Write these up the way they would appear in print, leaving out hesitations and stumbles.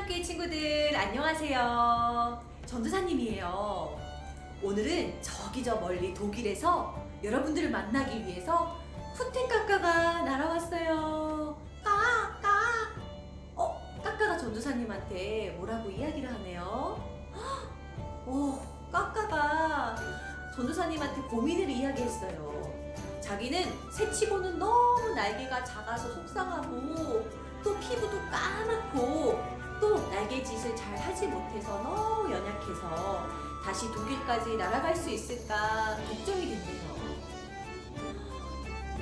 하나님께 친구들 안녕하세요. 전도사님이에요. 오늘은 저기 저 멀리 독일에서 여러분들을 만나기 위해서 푸테까까가 날아왔어요. 까까가 전도사님한테 뭐라고 이야기를 하네요. 까까가 전도사님한테 고민을 이야기했어요. 자기는 새치고는 너무 날개가 작아서 속상하고 또 피부도 까맣고 또 날개짓을 잘 하지 못해서 너무 연약해서 다시 독일까지 날아갈 수 있을까 걱정이 된대요.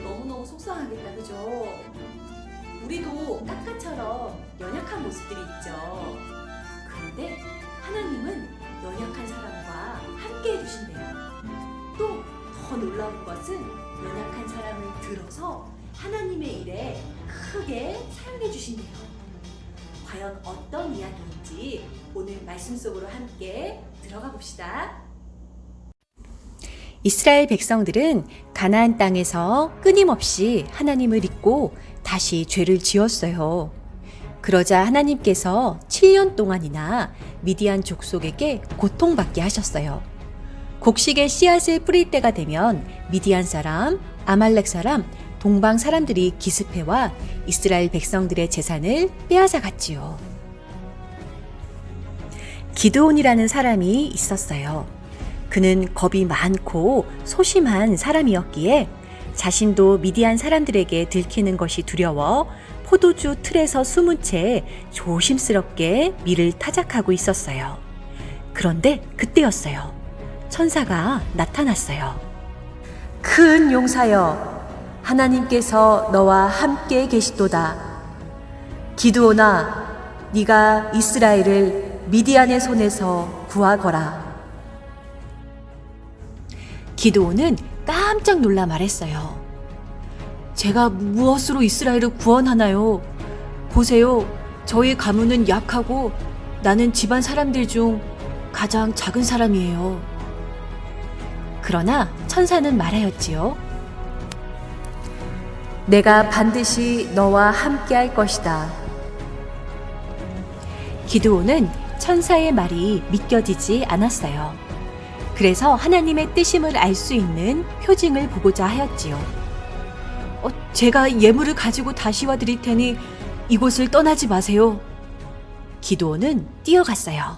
너무너무 속상하겠다, 그죠? 우리도 까까처럼 연약한 모습들이 있죠. 그런데 하나님은 연약한 사람과 함께 해주신대요. 또 더 놀라운 것은 연약한 사람을 들어서 하나님의 일에 크게 사용해 주신대요. 과연 어떤 이야기인지 오늘 말씀 속으로 함께 들어가 봅시다. 이스라엘 백성들은 가나안 땅에서 끊임없이 하나님을 잊고 다시 죄를 지었어요. 그러자 하나님께서 7년 동안이나 미디안 족속에게 고통받게 하셨어요. 곡식의 씨앗을 뿌릴 때가 되면 미디안 사람, 아말렉 사람, 동방 사람들이 기습해와 이스라엘 백성들의 재산을 빼앗아 갔지요. 기드온이라는 사람이 있었어요. 그는 겁이 많고 소심한 사람이었기에 자신도 미디안 사람들에게 들키는 것이 두려워 포도주 틀에서 숨은 채 조심스럽게 밀을 타작하고 있었어요. 그런데 그때였어요. 천사가 나타났어요. 큰 용사여, 하나님께서 너와 함께 계시도다. 기드온아, 네가 이스라엘을 미디안의 손에서 구하거라. 기드온은 깜짝 놀라 말했어요. 제가 무엇으로 이스라엘을 구원하나요? 보세요, 저희 가문은 약하고 나는 집안 사람들 중 가장 작은 사람이에요. 그러나 천사는 말하였지요. 내가 반드시 너와 함께 할 것이다. 기드온은 천사의 말이 믿겨지지 않았어요. 그래서 하나님의 뜻임을 알 수 있는 표징을 보고자 하였지요. 제가 예물을 가지고 다시 와드릴 테니 이곳을 떠나지 마세요. 기드온은 뛰어갔어요.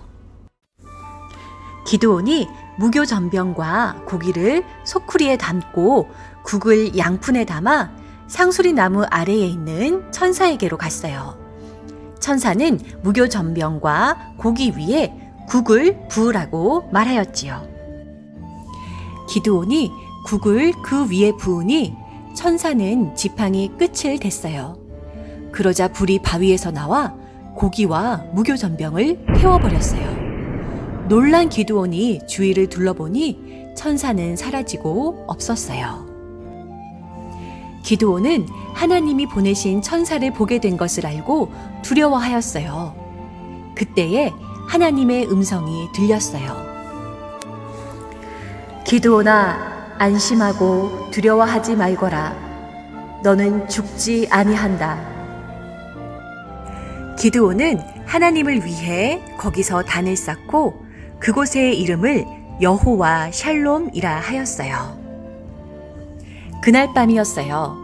기드온이 무교 전병과 고기를 소쿠리에 담고 국을 양푼에 담아 상수리 나무 아래에 있는 천사에게로 갔어요. 천사는 무교 전병과 고기 위에 국을 부으라고 말하였지요. 기드온이 국을 그 위에 부으니 천사는 지팡이 끝을 댔어요. 그러자 불이 바위에서 나와 고기와 무교 전병을 태워버렸어요. 놀란 기드온이 주위를 둘러보니 천사는 사라지고 없었어요. 기드온은 하나님이 보내신 천사를 보게 된 것을 알고 두려워하였어요. 그때에 하나님의 음성이 들렸어요. 기드온아, 안심하고 두려워하지 말거라. 너는 죽지 아니한다. 기드온은 하나님을 위해 거기서 단을 쌓고 그곳의 이름을 여호와 샬롬이라 하였어요. 그날 밤이었어요.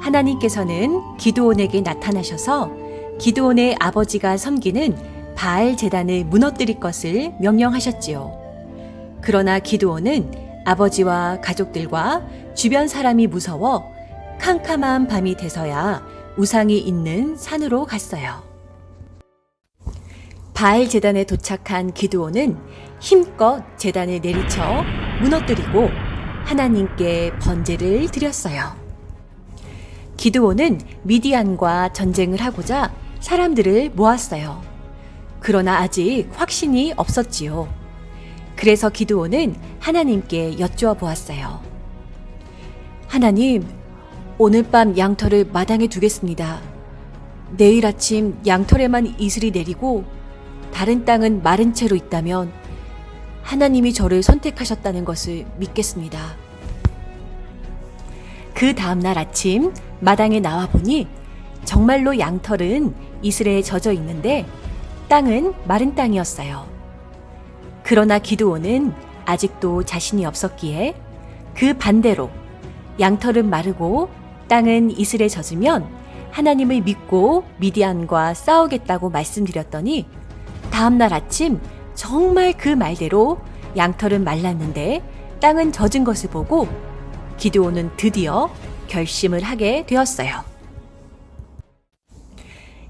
하나님께서는 기드온에게 나타나셔서 기드온의 아버지가 섬기는 바알 제단을 무너뜨릴 것을 명령하셨지요. 그러나 기드온은 아버지와 가족들과 주변 사람이 무서워 캄캄한 밤이 돼서야 우상이 있는 산으로 갔어요. 바알 제단에 도착한 기드온은 힘껏 제단을 내리쳐 무너뜨리고 하나님께 번제를 드렸어요. 기드온은 미디안과 전쟁을 하고자 사람들을 모았어요. 그러나 아직 확신이 없었지요. 그래서 기드온은 하나님께 여쭈어 보았어요. 하나님, 오늘 밤 양털을 마당에 두겠습니다. 내일 아침 양털에만 이슬이 내리고 다른 땅은 마른 채로 있다면 하나님이 저를 선택하셨다는 것을 믿겠습니다. 그 다음날 아침 마당에 나와 보니 정말로 양털은 이슬에 젖어 있는데 땅은 마른 땅이었어요. 그러나 기드온은 아직도 자신이 없었기에 그 반대로 양털은 마르고 땅은 이슬에 젖으면 하나님을 믿고 미디안과 싸우겠다고 말씀드렸더니 다음날 아침 정말 그 말대로 양털은 말랐는데 땅은 젖은 것을 보고 기드온은 드디어 결심을 하게 되었어요.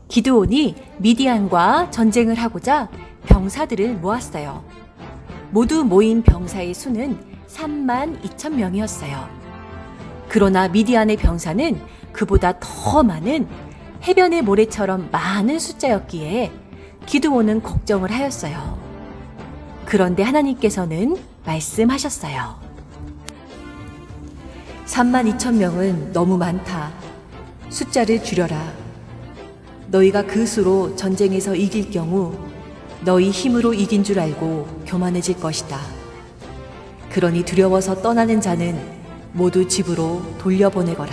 기드온이 미디안과 전쟁을 하고자 병사들을 모았어요. 모두 모인 병사의 수는 32,000명이었어요. 그러나 미디안의 병사는 그보다 더 많은 해변의 모래처럼 많은 숫자였기에 기드온은 걱정을 하였어요. 그런데 하나님께서는 말씀하셨어요. 32,000명은 너무 많다. 숫자를 줄여라. 너희가 그 수로 전쟁에서 이길 경우 너희 힘으로 이긴 줄 알고 교만해질 것이다. 그러니 두려워서 떠나는 자는 모두 집으로 돌려보내거라.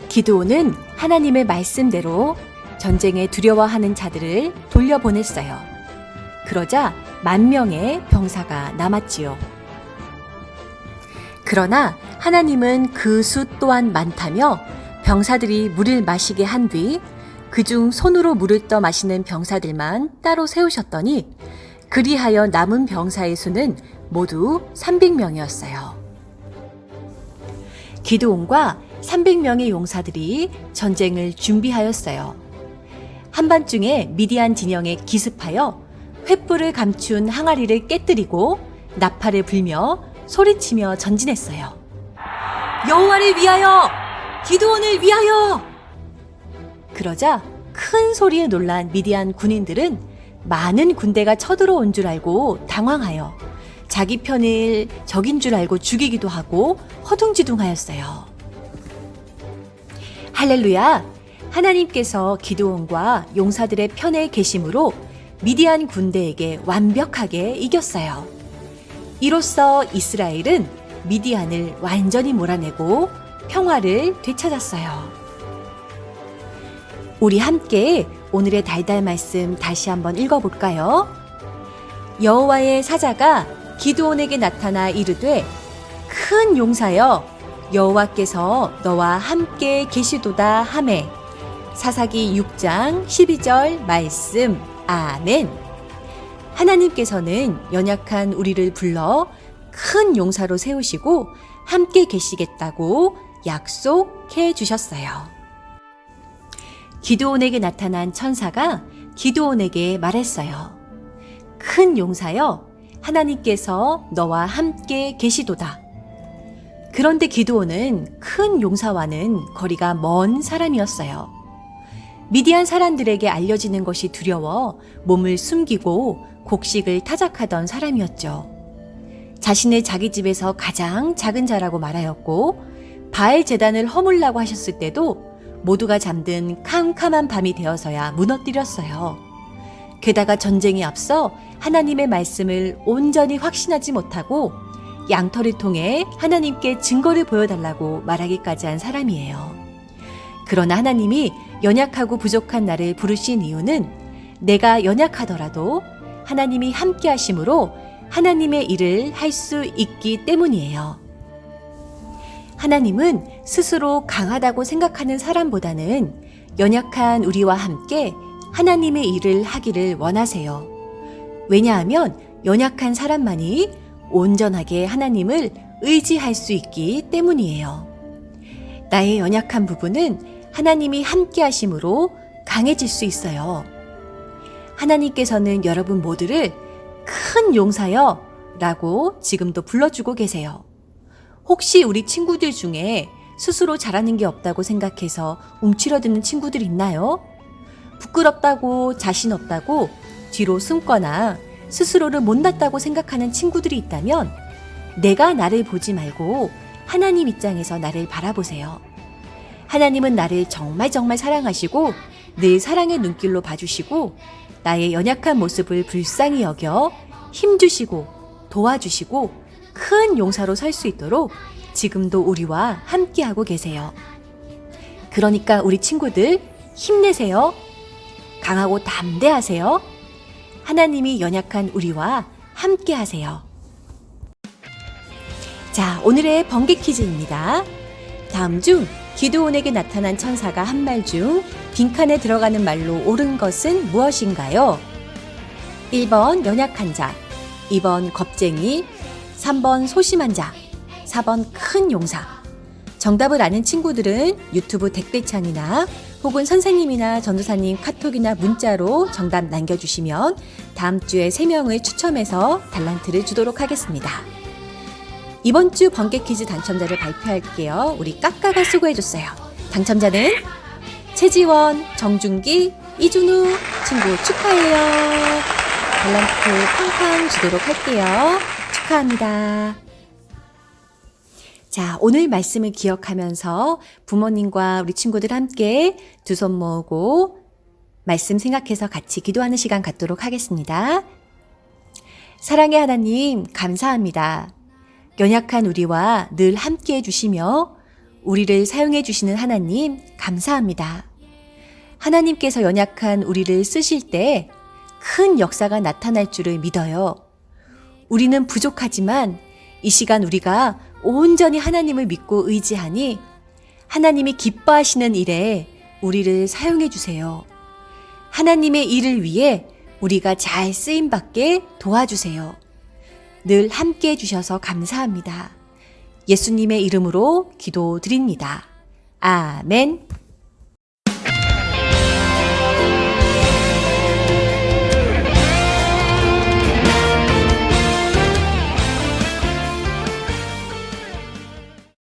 기드온은 하나님의 말씀대로 전쟁에 두려워하는 자들을 돌려보냈어요. 그러자 10,000명의 병사가 남았지요. 그러나 하나님은 그 수 또한 많다며 병사들이 물을 마시게 한 뒤 그중 손으로 물을 떠 마시는 병사들만 따로 세우셨더니 그리하여 남은 병사의 수는 모두 300명이었어요. 기드온과 300명의 용사들이 전쟁을 준비하였어요. 한밤중에 미디안 진영에 기습하여 횃불을 감춘 항아리를 깨뜨리고 나팔을 불며 소리치며 전진했어요. 여호와를 위하여! 기드온을 위하여! 그러자 큰 소리에 놀란 미디안 군인들은 많은 군대가 쳐들어온 줄 알고 당황하여 자기 편을 적인 줄 알고 죽이기도 하고 허둥지둥하였어요. 할렐루야! 하나님께서 기드온과 용사들의 편에 계심으로 미디안 군대에게 완벽하게 이겼어요. 이로써 이스라엘은 미디안을 완전히 몰아내고 평화를 되찾았어요. 우리 함께 오늘의 달달 말씀 다시 한번 읽어볼까요? 여호와의 사자가 기드온에게 나타나 이르되 큰 용사여 여호와께서 너와 함께 계시도다 하매. 사사기 6장 12절 말씀. 아멘. 하나님께서는 연약한 우리를 불러 큰 용사로 세우시고 함께 계시겠다고 약속해 주셨어요. 기드온에게 나타난 천사가 기드온에게 말했어요. 큰 용사여, 하나님께서 너와 함께 계시도다. 그런데 기드온은 큰 용사와는 거리가 먼 사람이었어요. 미디안 사람들에게 알려지는 것이 두려워 몸을 숨기고 곡식을 타작하던 사람이었죠. 자신을 자기 집에서 가장 작은 자라고 말하였고 바알 제단을 허물라고 하셨을 때도 모두가 잠든 캄캄한 밤이 되어서야 무너뜨렸어요. 게다가 전쟁에 앞서 하나님의 말씀을 온전히 확신하지 못하고 양털을 통해 하나님께 증거를 보여달라고 말하기까지 한 사람이에요. 그러나 하나님이 연약하고 부족한 나를 부르신 이유는 내가 연약하더라도 하나님이 함께 하심으로 하나님의 일을 할 수 있기 때문이에요. 하나님은 스스로 강하다고 생각하는 사람보다는 연약한 우리와 함께 하나님의 일을 하기를 원하세요. 왜냐하면 연약한 사람만이 온전하게 하나님을 의지할 수 있기 때문이에요. 나의 연약한 부분은 하나님이 함께 하심으로 강해질 수 있어요. 하나님께서는 여러분 모두를 큰 용사여 라고 지금도 불러주고 계세요. 혹시 우리 친구들 중에 스스로 잘하는 게 없다고 생각해서 움츠러드는 친구들 있나요? 부끄럽다고 자신 없다고 뒤로 숨거나 스스로를 못났다고 생각하는 친구들이 있다면 내가 나를 보지 말고 하나님 입장에서 나를 바라보세요. 하나님은 나를 정말 사랑하시고 늘 사랑의 눈길로 봐주시고 나의 연약한 모습을 불쌍히 여겨 힘주시고 도와주시고 큰 용사로 설 수 있도록 지금도 우리와 함께하고 계세요. 그러니까 우리 친구들 힘내세요. 강하고 담대하세요. 하나님이 연약한 우리와 함께 하세요. 자, 오늘의 번개 퀴즈입니다. 다음 중 기드온에게 나타난 천사가 한 말 중 빈칸에 들어가는 말로 옳은 것은 무엇인가요? 1번 연약한 자, 2번 겁쟁이, 3번 소심한 자, 4번 큰 용사. 정답을 아는 친구들은 유튜브 댓글창이나 혹은 선생님이나 전도사님 카톡이나 문자로 정답 남겨주시면 다음 주에 3명을 추첨해서 달란트를 주도록 하겠습니다. 이번 주 번개 퀴즈 당첨자를 발표할게요. 우리 까까가 수고해줬어요. 당첨자는 최지원, 정준기, 이준우 친구 축하해요. 달란트 팡팡 주도록 할게요. 축하합니다. 자, 오늘 말씀을 기억하면서 부모님과 우리 친구들 함께 두 손 모으고 말씀 생각해서 같이 기도하는 시간 갖도록 하겠습니다. 사랑의 하나님, 감사합니다. 연약한 우리와 늘 함께 해주시며 우리를 사용해 주시는 하나님, 감사합니다. 하나님께서 연약한 우리를 쓰실 때 큰 역사가 나타날 줄을 믿어요. 우리는 부족하지만 이 시간 우리가 온전히 하나님을 믿고 의지하니 하나님이 기뻐하시는 일에 우리를 사용해 주세요. 하나님의 일을 위해 우리가 잘 쓰임받게 도와주세요. 늘 함께 해주셔서 감사합니다. 예수님의 이름으로 기도드립니다. 아멘.